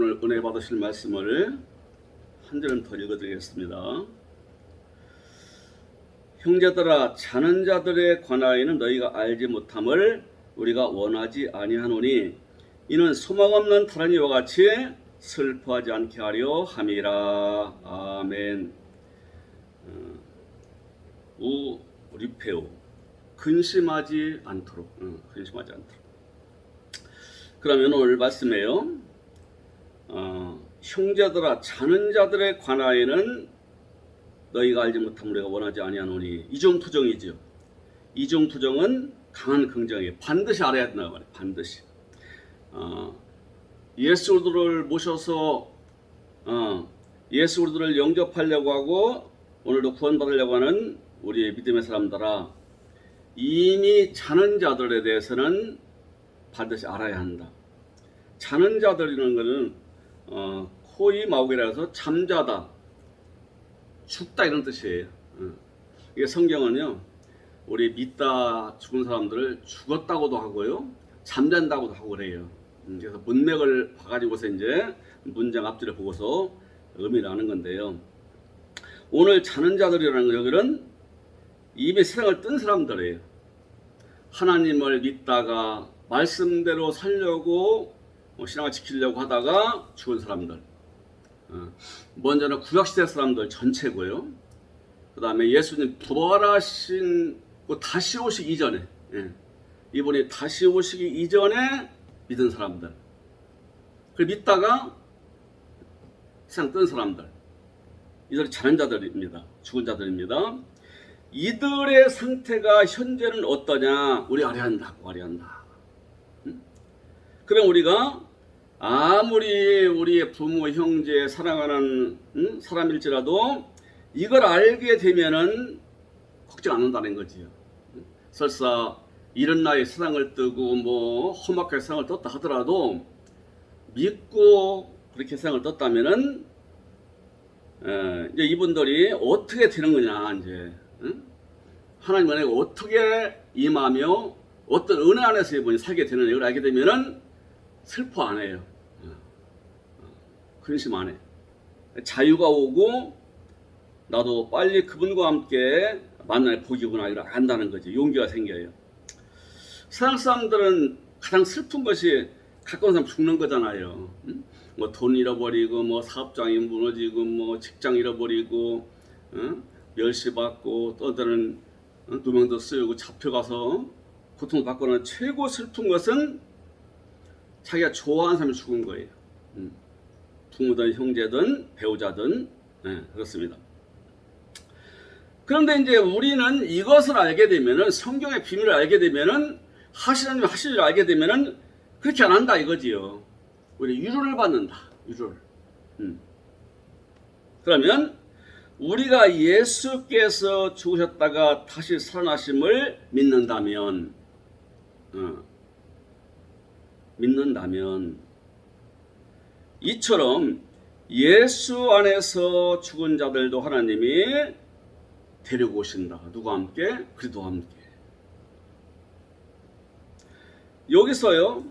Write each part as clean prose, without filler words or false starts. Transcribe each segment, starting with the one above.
오늘 은혜 받으실 말씀을 한 절은 더 읽어드리겠습니다. 형제들아, 자는 자들에 관하여는 너희가 알지 못함을 우리가 원하지 아니하노니 이는 소망 없는 타는 이와 같이 슬퍼하지 않게 하려 함이라. 아멘. 우리페오, 근심하지 않도록. 근심하지 않도록. 그러면 오늘 말씀에요. 형제들아, 자는 자들에 관하여는 너희가 알지 못함을 우리가 원하지 아니하노니. 이중투정이죠. 이중투정은 강한 긍정이에요. 반드시 알아야 된다고 말해요. 반드시. 예수 그리스도를 모셔서 예수 그리스도를 영접하려고 하고 오늘도 구원받으려고 하는 우리의 믿음의 사람들아, 이미 자는 자들에 대해서는 반드시 알아야 한다. 자는 자들이라는 것은 코이 마우기라 해서 잠자다, 죽다 이런 뜻이에요. 이게 성경은요, 우리 믿다 죽은 사람들을 죽었다고도 하고요, 잠잔다고도 하고 그래요. 그래서 문맥을 봐가지고서 이제 문장 앞뒤를 보고서 의미를 아는 건데요. 오늘 자는 자들이라는 여기는 이미 세상을 뜬 사람들이에요. 하나님을 믿다가 말씀대로 살려고 신앙을 지키려고 하다가 죽은 사람들. 먼저는 구약시대 사람들 전체고요. 그 다음에 예수님 부활하신 다시 오시기 이전에, 이분이 다시 오시기 이전에 믿은 사람들, 그 믿다가 세상 뜬 사람들, 이들이 자는 자들입니다. 죽은 자들입니다. 이들의 상태가 현재는 어떠냐? 우리 알아야 한다. 그럼 우리가 아무리 우리의 부모, 형제, 사랑하는 사람일지라도 이걸 알게 되면은 걱정 안 한다는 거지요. 설사 이런 나이에 세상을 뜨고 험악하게 세상을 떴다 하더라도 믿고 그렇게 세상을 떴다면은 이제 이분들이 어떻게 되는 거냐, 이제 하나님 은혜가 어떻게 임하며 어떤 은혜 안에서 이분이 살게 되는 이걸 알게 되면은 슬퍼 안 해요. 근심 안 해. 자유가 오고 나도 빨리 그분과 함께 만날 복이구나 이걸 안다는 거지. 용기가 생겨요. 세상 사람들은 가장 슬픈 것이 가까운 사람 죽는 거잖아요. 돈 잃어버리고 사업장이 무너지고 직장 잃어버리고 멸시받고 또 어떤 누명도 쓰이고 잡혀가서 고통받거나 최고 슬픈 것은 자기가 좋아하는 사람이 죽은 거예요. 부모든 형제든 배우자든 그렇습니다. 그런데 이제 우리는 이것을 알게 되면은, 성경의 비밀을 알게 되면은, 하시는 줄 알게 되면은 그렇게 안 한다 이거지요. 우리 위로를 받는다. 위로를. 그러면 우리가 예수께서 죽으셨다가 다시 살아나심을 믿는다면 이처럼 예수 안에서 죽은 자들도 하나님이 데리고 오신다. 누구와 함께? 그리스도와 함께. 여기서요,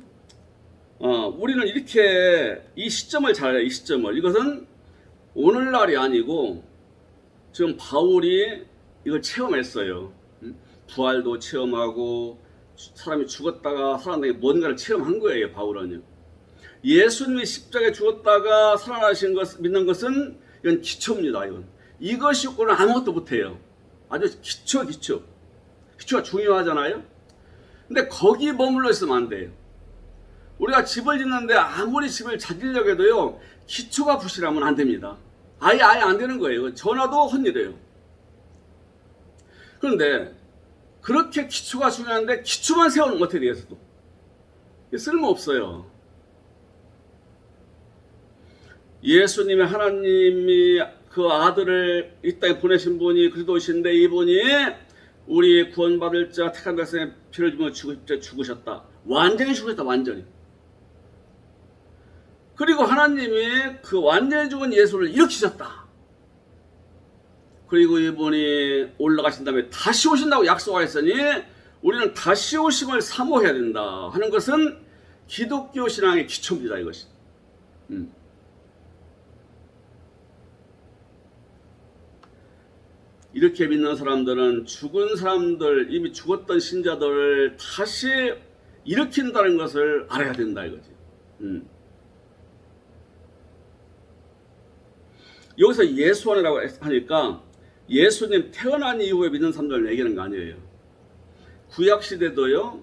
우리는 이렇게 이 시점을 잘 알아요. 이 시점을. 이것은 오늘날이 아니고 지금 바울이 이걸 체험했어요. 부활도 체험하고 사람이 죽었다가 살아나게 뭔가를 체험한 거예요. 바울은요. 예수님이 십자가에 죽었다가 살아나신 것 믿는 것은 이건 기초입니다. 이것이 없고는 아무것도 못해요. 아주 기초가 중요하잖아요. 근데 거기 머물러 있으면 안 돼요. 우리가 집을 짓는데 아무리 집을 잘 지려고 해도요, 기초가 부실하면 안 됩니다. 아예 안 되는 거예요. 전화도 헛일이에요. 그런데 그렇게 기초가 중요한데 기초만 세우는 것 어떻게 되겠어도 쓸모없어요. 예수님의 하나님이 그 아들을 이 땅에 보내신 분이 그리스도이신데 이분이 우리 구원받을 자 택한 백성의 피를 주며 죽으셨다. 완전히 죽으셨다. 완전히. 그리고 하나님이 그 완전히 죽은 예수를 일으키셨다. 그리고 이분이 올라가신 다음에 다시 오신다고 약속하셨으니 우리는 다시 오심을 사모해야 된다 하는 것은 기독교 신앙의 기초입니다. 이것이. 이렇게 믿는 사람들은 죽은 사람들, 이미 죽었던 신자들을 다시 일으킨다는 것을 알아야 된다 이거지. 여기서 예수안이라고 하니까 예수님 태어난 이후에 믿는 사람들을 얘기하는 거 아니에요. 구약시대도요,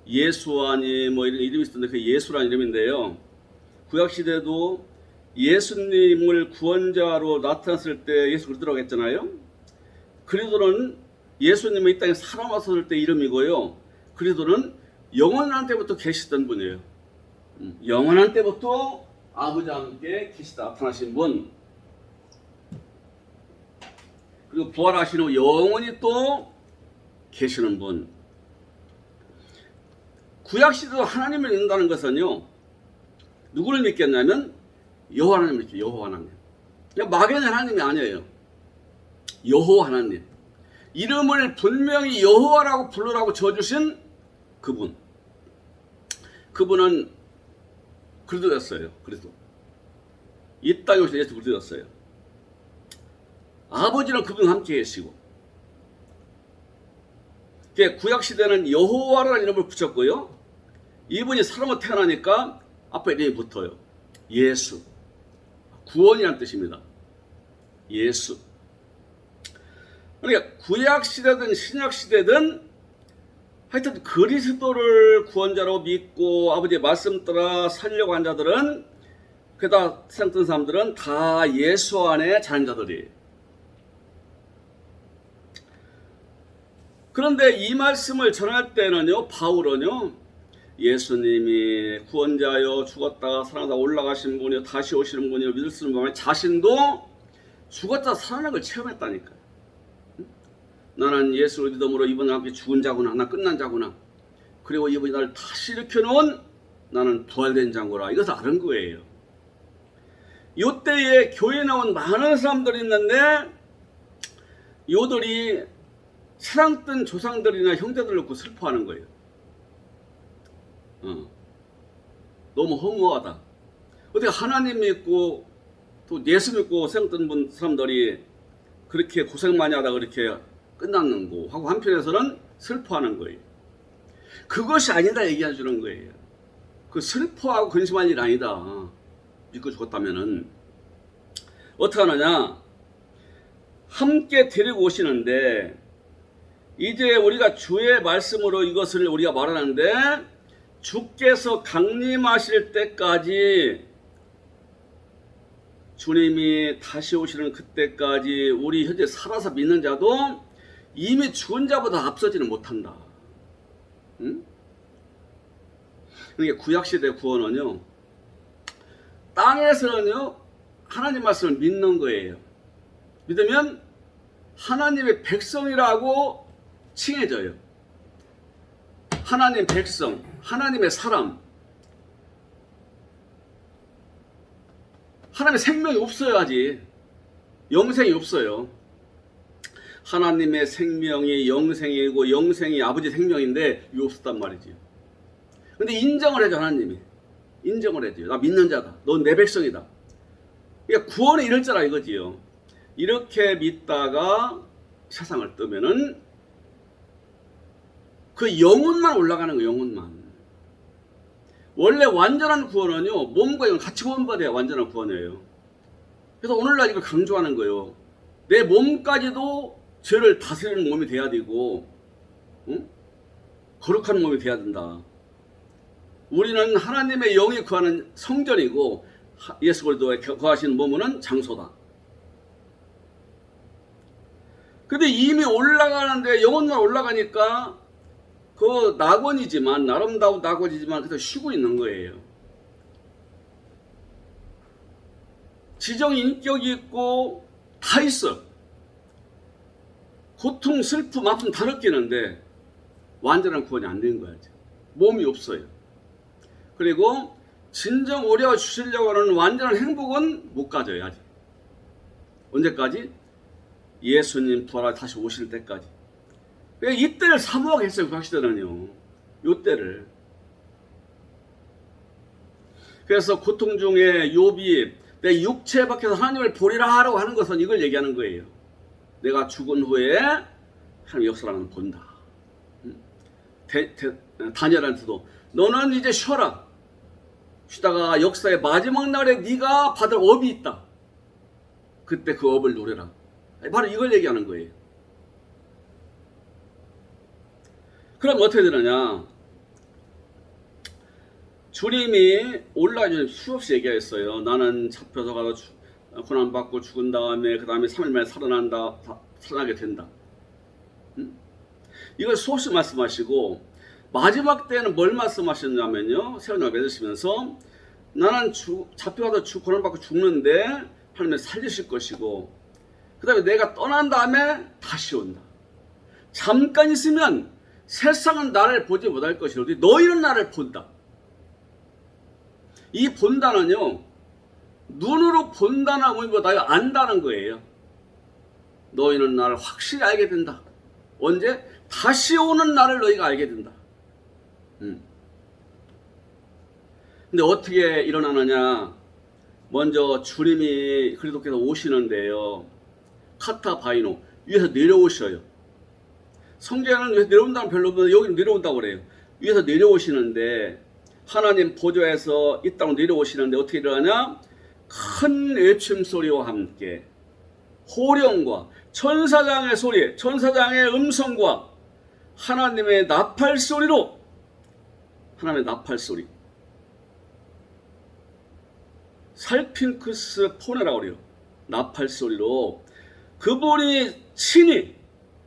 예수안이 뭐 이런 이름이 있었는데 그 예수라는 이름인데요. 구약시대도 예수님을 구원자로 나타났을 때 예수 그리스도라고 했잖아요. 그리스도는 예수님이 이 땅에 살아왔을 때 이름이고요. 그리스도는 영원한 때부터 계시던 분이에요. 영원한 때부터 아버지와 함께 계시다 나타나신 분. 그리고 부활하신 후 영원히 또 계시는 분. 구약시대도 하나님을 믿는다는 것은요, 누구를 믿겠냐면 여호와 하나님을 믿죠. 여호와 하나님. 그냥 막연한 하나님이 아니에요. 여호와 하나님. 이름을 분명히 여호와라고 부르라고 지어주신 그분. 그분은 그리스도였어요. 그리스도. 이 땅에 오신 예수 그리스도였어요. 아버지는 그분과 함께 계시고. 구약시대는 여호와라는 이름을 붙였고요. 이분이 사람으로 태어나니까 앞에 이름이 붙어요. 예수. 구원이라는 뜻입니다. 예수. 그러니까 구약시대든 신약시대든 하여튼 그리스도를 구원자로 믿고 아버지의 말씀 따라 살려고 한 자들은, 그다 세상 뜬 사람들은 다 예수 안에 자녀자들이에요. 그런데 이 말씀을 전할 때는요, 바울은요, 예수님이 구원자여 죽었다가 살아나다 올라가신 분이요 다시 오시는 분이요 믿을 수 있는 마음에 자신도 죽었다 살아난 걸 체험했다니까요. 나는 예수를 믿음으로 이번에 함께 죽은 자구나. 나 끝난 자구나. 그리고 이분이 나를 다시 일으켜놓은 나는 부활된 자구나. 이것을 아는 거예요. 이때에 교회에 나온 많은 사람들이 있는데 요들이 사랑뜬 조상들이나 형제들을 놓고 슬퍼하는 거예요. 너무 허무하다. 어떻게 하나님 믿고 또 예수 믿고 사랑뜬 사람들이 그렇게 고생 많이 하다 그렇게 끝났는고 하고 한편에서는 슬퍼하는 거예요. 그것이 아니다 얘기해 주는 거예요. 그 슬퍼하고 근심할 일 아니다. 믿고 죽었다면은 어떻게 하느냐? 함께 데리고 오시는데, 이제 우리가 주의 말씀으로 이것을 우리가 말하는데, 주께서 강림하실 때까지, 주님이 다시 오시는 그때까지 우리 현재 살아서 믿는 자도 이미 죽은 자보다 앞서지는 못한다. 응? 그러니까 구약시대 구원은요, 땅에서는요 하나님 말씀을 믿는 거예요. 믿으면 하나님의 백성이라고 칭해져요. 하나님 백성, 하나님의 사람. 하나님의 생명이 없어야지. 영생이 없어요. 하나님의 생명이 영생이고 영생이 아버지 생명인데 이거 없었단 말이지. 근데 인정을 해줘. 하나님이 인정을 해줘요. 나 믿는 자다. 넌 내 백성이다. 그러니까 구원의 이럴 자라 이거지요. 이렇게 믿다가 세상을 뜨면은 그 영혼만 올라가는 거예요. 영혼만. 원래 완전한 구원은요, 몸과 영혼 같이 구원받아야 완전한 구원이에요. 그래서 오늘날 이걸 강조하는 거예요. 내 몸까지도 죄를 다스리는 몸이 돼야 되고, 응? 거룩한 몸이 돼야 된다. 우리는 하나님의 영이 거하는 성전이고 예수 그리스도의 거하시는 몸은 장소다. 근데 이미 올라가는데 영혼만 올라가니까 그 낙원이지만, 아름다운 낙원이지만 그래서 쉬고 있는 거예요. 지정 인격이 있고 다 있어. 고통, 슬픔, 아픔 다 느끼는데 완전한 구원이 안 된 거야. 몸이 없어요. 그리고 진정 우리가 주시려고 하는 완전한 행복은 못 가져요. 아직. 언제까지? 예수님 부활하여 다시 오실 때까지. 이때를 사모하겠어요. 그 시대는요. 이때를. 그래서 고통 중에 욥이 내 육체 밖에서 하나님을 보리라 하라고 하는 것은 이걸 얘기하는 거예요. 내가 죽은 후에 하나님 역사라는 본다. 다니엘한테도 너는 이제 쉬어라. 쉬다가 역사의 마지막 날에 네가 받을 업이 있다. 그때 그 업을 누려라. 바로 이걸 얘기하는 거예요. 그럼 어떻게 되느냐? 주님이 온라인에 수없이 얘기했어요. 나는 잡혀서 가서 고난받고 죽은 다음에 그 다음에 3일 만에 살아나게 된다. 이걸 수없이 말씀하시고 마지막 때는 뭘 말씀하셨냐면요. 세원을 맺으시면서 나는 잡혀가서 고난받고 죽는데 하나님이 살리실 것이고 그 다음에 내가 떠난 다음에 다시 온다. 잠깐 있으면 세상은 나를 보지 못할 것이로되 너희는 나를 본다. 이 본다는요. 눈으로 본다는 의미보다 안다는 거예요. 너희는 나를 확실히 알게 된다. 언제? 다시 오는 나를 너희가 알게 된다. 근데 어떻게 일어나느냐? 먼저 주님이 그리스도께서 오시는데요. 카타바이노 위에서 내려오셔요. 성경에는 위에서 내려온다는 별로 없는데 여기는 내려온다고 그래요. 위에서 내려오시는데 하나님 보좌에서 이 땅으로 내려오시는데 어떻게 일어나냐? 큰 외침소리와 함께 호령과 천사장의 소리, 천사장의 음성과 하나님의 나팔소리로 하나님의 나팔소리 살핑크스 포네라고 그래요. 나팔소리로 그분이 친히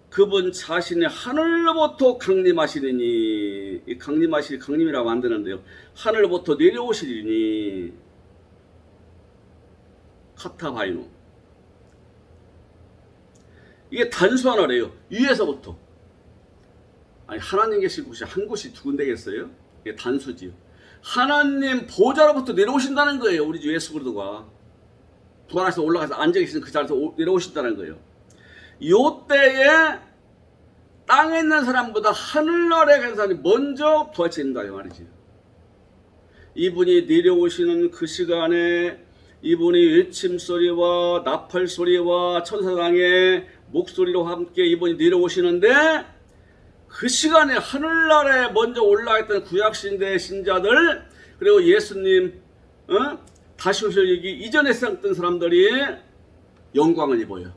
그분 자신이 하늘로부터 강림하시리니 강림이라고 만드는데요. 하늘로부터 내려오시리니 카타바이노 이게 단수 하나래요. 위에서부터 아니 하나님 계신 곳이 한 곳이 두 군데겠어요? 이게 단수지요. 하나님 보좌로부터 내려오신다는 거예요. 우리 주 예수 그리스도가 부활해서 올라가서 앉아 계시는 그 자리에서 내려오신다는 거예요. 요때에 땅에 있는 사람보다 하늘나라에 간 사람이 먼저 부활체된다 이 말이지. 이분이 내려오시는 그 시간에 이분이 외침소리와 나팔소리와 천사장의 목소리로 함께 이분이 내려오시는데 그 시간에 하늘나라에 먼저 올라있던 구약시대 신자들 그리고 예수님 다시 오실 얘기 이전에 살았던 사람들이 영광을 입어요.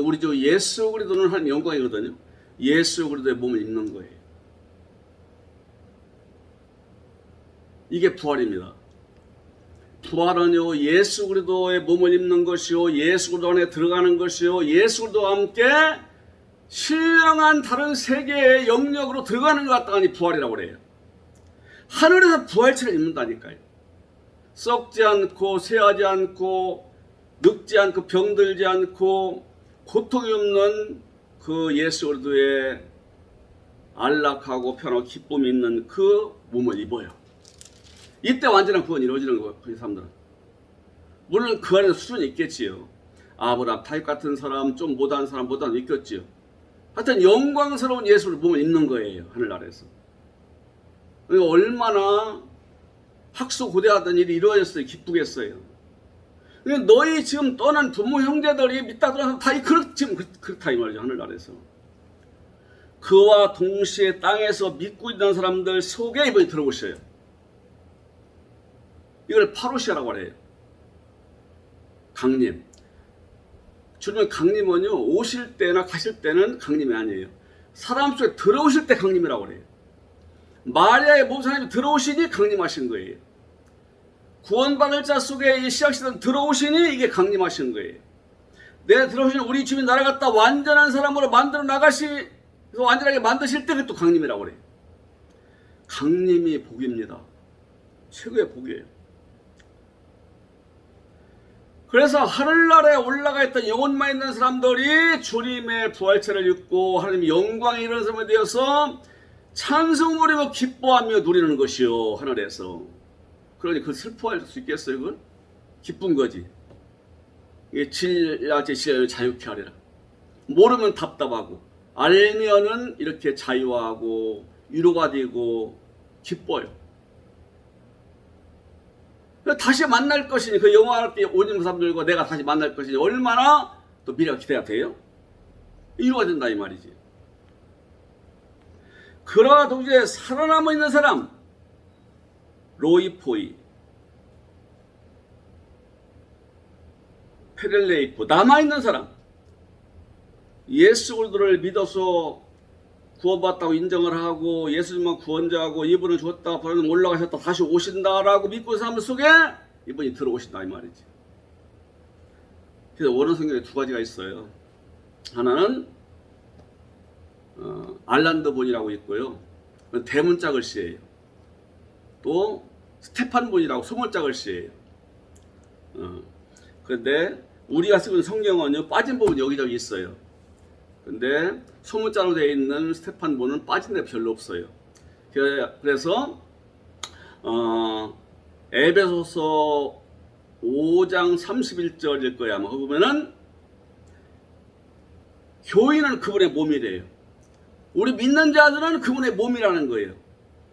우리 주 예수 그리스도는 한 영광이거든요. 예수 그리스도의 몸을 입는 거예요. 이게 부활입니다. 부활은요 예수 그리스도의 몸을 입는 것이요 예수 그리스도 안에 들어가는 것이요 예수 그리스도와 함께 신령한 다른 세계의 영역으로 들어가는 것 같다니 부활이라고 그래요. 하늘에서 부활체를 입는다니까요. 썩지 않고 쇠하지 않고 늙지 않고 병들지 않고 고통이 없는 그 예수 그리스도의 안락하고 편하고 기쁨이 있는 그 몸을 입어요. 이때 완전한 구원이 이루어지는 거예요. 그 사람들은. 물론 그 안에 수준이 있겠지요. 아브라함, 다윗 같은 사람, 좀 못한 사람, 있겠지요. 하여튼 영광스러운 예수를 몸을 입는 거예요. 하늘나라에서. 얼마나 학수고대하던 일이 이루어졌어요. 기쁘겠어요. 너희 지금 떠난 부모 형제들이 믿다 들어서 다 지금 그렇다 이 말이죠. 하늘나라에서. 그와 동시에 땅에서 믿고 있는 사람들 속에 이번에 들어오셔요. 이걸 파루시아라고 해요. 강림. 주님은 강림은요 오실 때나 가실 때는 강림이 아니에요. 사람 속에 들어오실 때 강림이라고 그래요. 마리아의 몸 사람이 들어오시니 강림하신 거예요. 구원받을 자 속에 이 시작시대는 들어오시니 이게 강림하신 거예요. 내 들어오시니 우리 주님 나라 갖다 완전한 사람으로 만들어 나가시 완전하게 만드실 때 그것도 강림이라고 그래요. 강림이 복입니다. 최고의 복이에요. 그래서 하늘나라에 올라가 있던 영혼만 있는 사람들이 주님의 부활체를 입고 하나님의 영광에 이르는 사람이 되어서 찬송을 부리고 기뻐하며 누리는 것이요 하늘에서. 그러니 그 슬퍼할 수 있겠어요? 그건? 기쁜 거지. 이게 진리하지 자유케 하리라. 모르면 답답하고 알면은 이렇게 자유하고 위로가 되고 기뻐요. 다시 만날 것이니 그 영화할 때 오는 사람들과 내가 다시 만날 것이니 얼마나 또 미래가 기대가 돼요? 이루어야 된다 이 말이지. 그러나 동시에 살아남아 있는 사람, 로이포이, 페렐레이포, 남아있는 사람, 예수 그리스도를 믿어서 구원받다고 인정을 하고 예수님만 구원자하고 이분은 죽었다 부활은 올라가셨다 다시 오신다라고 믿고 있는 사람 속에 이분이 들어오신다 이 말이지. 그래서 원어 성경에 두 가지가 있어요. 하나는 알란드 본이라고 있고요. 대문자 글씨예요. 또 스테판 본이라고 소문자 글씨예요. 그런데 우리가 쓰는 성경은요 빠진 부분 여기저기 있어요. 근데 소문자로 되어 있는 스테판 본은 빠진 데 별로 없어요. 그래서 에베소서 5장 31절일 거야. 아마 보면은 교인은 그분의 몸이래요. 우리 믿는 자들은 그분의 몸이라는 거예요.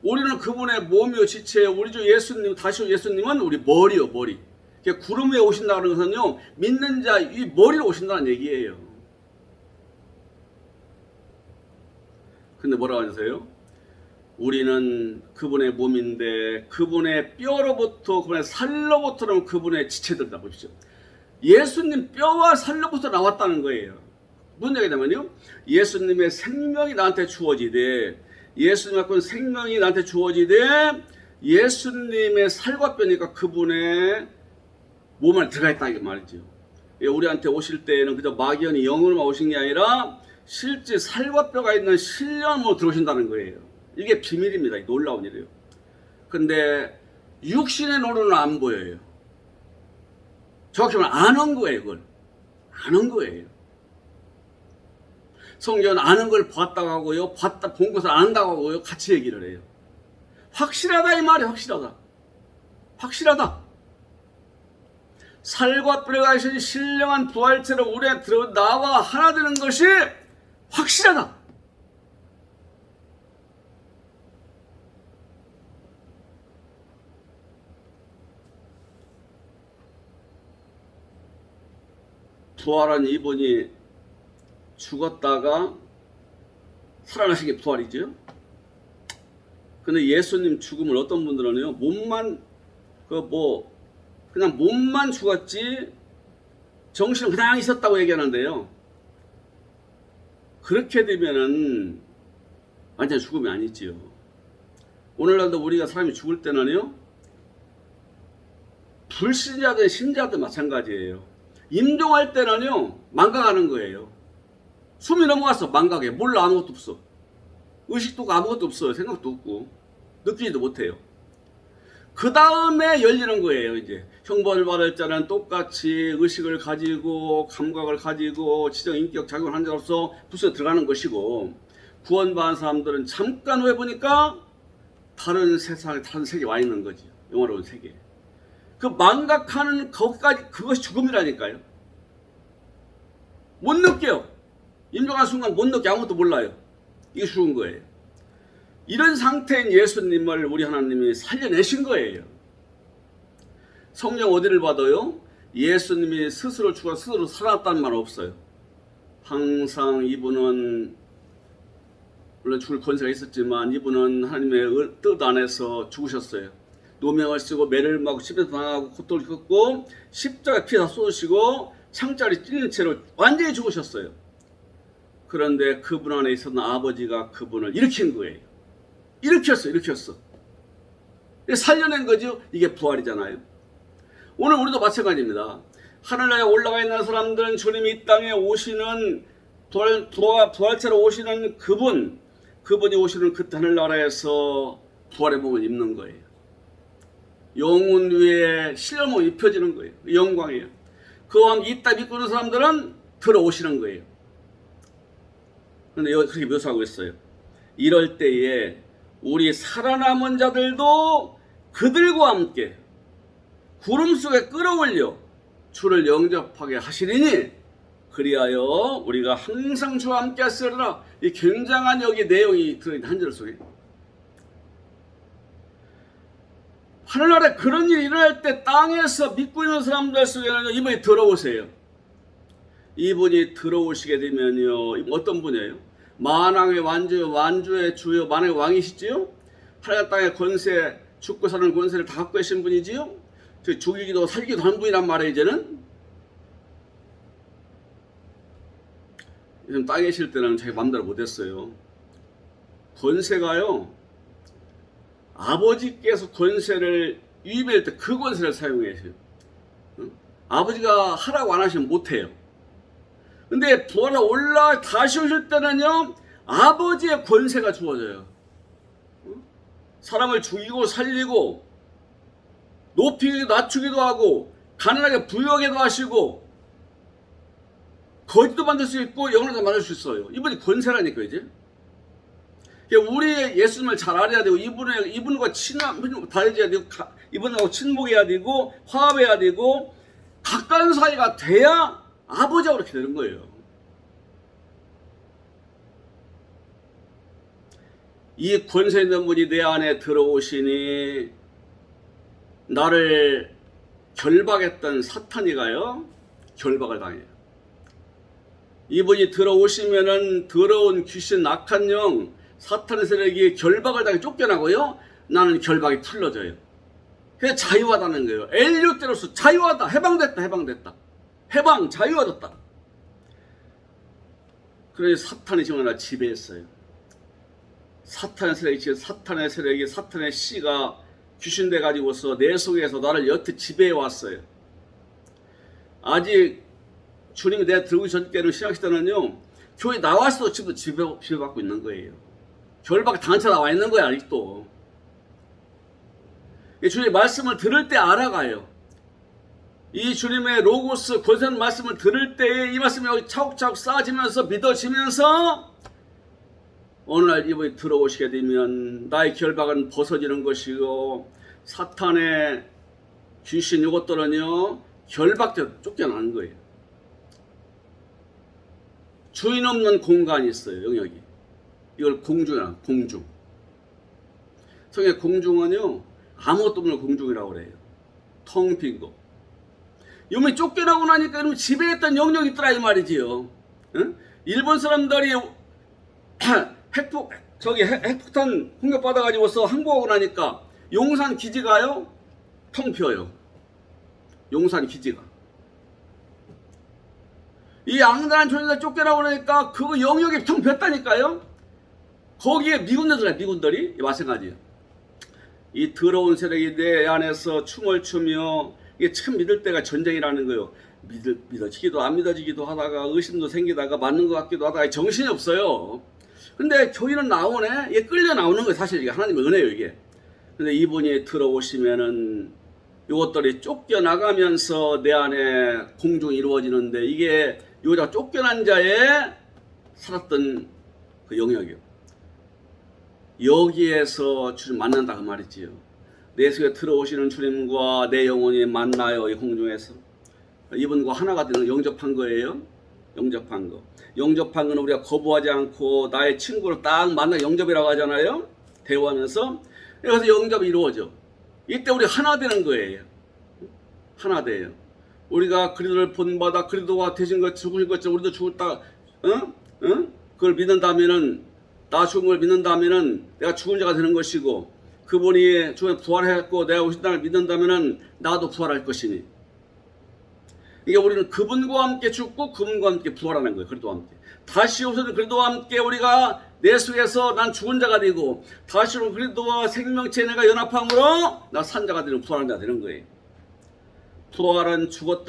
우리는 그분의 몸이요 지체예요. 우리 주 예수님, 다시 예수님은 우리 머리요, 머리. 구름 위에 오신다는 것은요, 믿는 자 이 머리로 오신다는 얘기예요. 근데 뭐라고 하세요? 우리는 그분의 몸인데 그분의 뼈로부터, 그분의 살로부터는 그분의 지체들이다 보십시오. 예수님 뼈와 살로부터 나왔다는 거예요. 무슨 얘기냐면요, 예수님의 생명이 나한테 주어지되, 예수님 갖고 있는 생명이 나한테 주어지되 예수님의 살과 뼈니까 그분의 몸 안에 들어가 있다 이 말이죠. 우리한테 오실 때에는 그저 막연히 영으로만 오신 게 아니라 실제 살과 뼈가 있는 신령으로 들어오신다는 거예요. 이게 비밀입니다. 놀라운 일이에요. 근데 육신의 노로는 안 보여요. 정확히 말하면 아는 거예요. 그걸 아는 거예요. 성경은 아는 걸 봤다고 하고요, 본 것을 안다고 하고요, 같이 얘기를 해요. 확실하다 이 말이에요. 확실하다. 살과 뼈가 있는 신령한 부활체로 우리에 들어 나와 하나 되는 것이 확실하다. 부활한 이분이 죽었다가 살아나신 게 부활이죠. 근데 예수님 죽음을 어떤 분들은요, 몸만 그냥 몸만 죽었지 정신은 그냥 있었다고 얘기하는데요. 그렇게 되면은 완전 죽음이 아니지요. 오늘날도 우리가 사람이 죽을 때는요, 불신자든 신자든 마찬가지예요. 임종할 때는요, 망각하는 거예요. 숨이 넘어갔어, 망각해. 몰라, 아무것도 없어. 의식도 아무것도 없어요. 생각도 없고 느끼지도 못해요. 그 다음에 열리는 거예요. 이제 형벌을 받을 자는 똑같이 의식을 가지고 감각을 가지고 지적 인격 작용을 한 자로서 부스에 들어가는 것이고, 구원받은 사람들은 잠깐 후에 보니까 다른 세상에, 다른 세계에 와 있는 거지. 영화로운 세계. 그 망각하는 거기까지, 그것이 죽음이라니까요. 못 느껴요. 임종한 순간 못 느껴. 아무것도 몰라요. 이게 죽은 거예요. 이런 상태인 예수님을 우리 하나님이 살려내신 거예요. 성경 어디를 봐도요, 예수님이 스스로 죽어 스스로 살아났다는 말은 없어요. 항상 이분은, 물론 죽을 권세가 있었지만 이분은 하나님의 뜻 안에서 죽으셨어요. 노명을 쓰고 매를 맞고 십자가 당하고 고통을 겪고 십자가 피 다 쏟으시고 창자리 찔린 채로 완전히 죽으셨어요. 그런데 그분 안에 있었던 아버지가 그분을 일으킨 거예요. 일으켰어. 살려낸 거죠. 이게 부활이잖아요. 오늘 우리도 마찬가지입니다. 하늘나라에 올라가 있는 사람들은 주님이 이 땅에 오시는 부활체로 오시는 그분이 오시는 그 하늘나라에서 부활의 몸을 입는 거예요. 영혼 위에 신령함이 입혀지는 거예요. 영광이에요. 그와 함께 이 땅 믿고 있는 사람들은 들어오시는 거예요. 그런데 여기 그렇게 묘사하고 있어요. 이럴 때에 우리 살아남은 자들도 그들과 함께 구름 속에 끌어올려 주를 영접하게 하시리니 그리하여 우리가 항상 주와 함께 하시리라. 이 굉장한 여기 내용이 들어있는 한 절 속에, 하늘나라에 그런 일이 일어날 때 땅에서 믿고 있는 사람들 속에는 이번에 들어오세요. 이분이 들어오시게 되면요, 어떤 분이에요? 만왕의 완주의 주요, 만왕의 왕이시지요? 하늘 땅의 권세, 죽고 사는 권세를 다 갖고 계신 분이지요? 죽이기도 살기도 하는 분이란 말이에요. 이제는 땅에 계실 때는 자기 마음대로 못했어요. 권세가요, 아버지께서 권세를 위임할 때 그 권세를 사용해요. 아버지가 하라고 안 하시면 못해요. 근데 부활에 올라 다시 오실 때는요, 아버지의 권세가 주어져요. 사람을 죽이고 살리고 높이기도 낮추기도 하고 가난하게 부유하게도 하시고 거지도 만들 수 있고 영혼도 만들 수 있어요. 이분이 권세라니까. 이제 우리 예수님을 잘 알아야 되고 이분과 친함 다해야 되고 이분하고 친목해야 되고 화합해야 되고 가까운 사이가 돼야 아버지하고 그렇게 되는 거예요. 이 권세 있는 분이 내 안에 들어오시니 나를 결박했던 사탄이가요, 결박을 당해요. 이분이 들어오시면은 더러운 귀신, 악한 영, 사탄의 세력이 결박을 당해 쫓겨나고요, 나는 결박이 풀려져요. 그래서 자유하다는 거예요. 엘리오테로스 자유하다, 해방됐다, 해방, 자유하졌다. 그래서 사탄이 지금 나 지배했어요. 사탄의 세력이 사탄의 씨가 귀신 돼 가지고서 내 속에서 나를 여태 지배해 왔어요. 아직 주님이 내가 들고 전께는 신학시대는요, 교회 나왔어도 지금도 지배받고 있는 거예요. 결박 당처 나와 있는 거야, 아직도. 주님의 말씀을 들을 때 알아가요. 이 주님의 로고스 권세는 말씀을 들을 때에 이 말씀이 여기 차곡차곡 쌓아지면서 믿어지면서 어느 날 이분이 들어오시게 되면 나의 결박은 벗어지는 것이고 사탄의 귀신 이것들은요, 결박돼 쫓겨나는 거예요. 주인 없는 공간이 있어요, 영역이. 이걸 공중이라, 공중. 성경의 공중은요, 아무것도 없는 공중이라고 그래요. 텅 빈 거. 이놈이 쫓겨나고 나니까 이놈이 지배했던 영역이 있더라 이 말이지요. 응? 일본 사람들이 핵폭탄 공격 받아가지고서 항복하고 나니까 용산 기지가요, 텅 비어요. 용산 기지가. 이 앙단한 조직가 쫓겨나고 나니까 그거 영역이 텅 비었다니까요. 거기에 미군들이 마찬가지예요. 이 더러운 세력이 내 안에서 춤을 추며 이게 참 믿을 때가 전쟁이라는 거예요. 믿어지기도 안 믿어지기도 하다가 의심도 생기다가 맞는 것 같기도 하다가 정신이 없어요. 근데 교회는 나오네. 이게 끌려 나오는 거예요. 사실 이게 하나님의 은혜예요, 이게. 근데 이분이 들어오시면은 이것들이 쫓겨나가면서 내 안에 공중이 이루어지는데 이게 요자 쫓겨난 자의 살았던 그 영역이요. 여기에서 주님 만난다 그 말이지요. 내 속에 들어오시는 주님과 내 영혼이 만나요. 이 공중에서. 이분과 하나가 되는 영접한 거예요. 영접한 거. 영접한 건 우리가 거부하지 않고 나의 친구를 딱 만나 영접이라고 하잖아요. 대화하면서. 그래서 영접이 이루어져. 이때 우리 하나 되는 거예요. 하나 돼요. 우리가 그리스도를 본받아 그리스도가 되신 것 죽으신 것처럼 우리도 죽었다. 그걸 믿는다면은 나 죽은 걸 믿는다면은 내가 죽은 자가 되는 것이고 그분이 죽음에 부활했고 내가 오신 날을 믿는다면은 나도 부활할 것이니. 이게 우리는 그분과 함께 죽고 그분과 함께 부활하는 거예요. 그리스도와 함께. 다시 오셔서 그리스도와 함께 우리가 내 속에서 난 죽은 자가 되고 다시 오는 그리스도와 생명체에 내가 연합함으로 나 산 자가 되는 부활한 자가 되는 거예요. 부활은 죽었던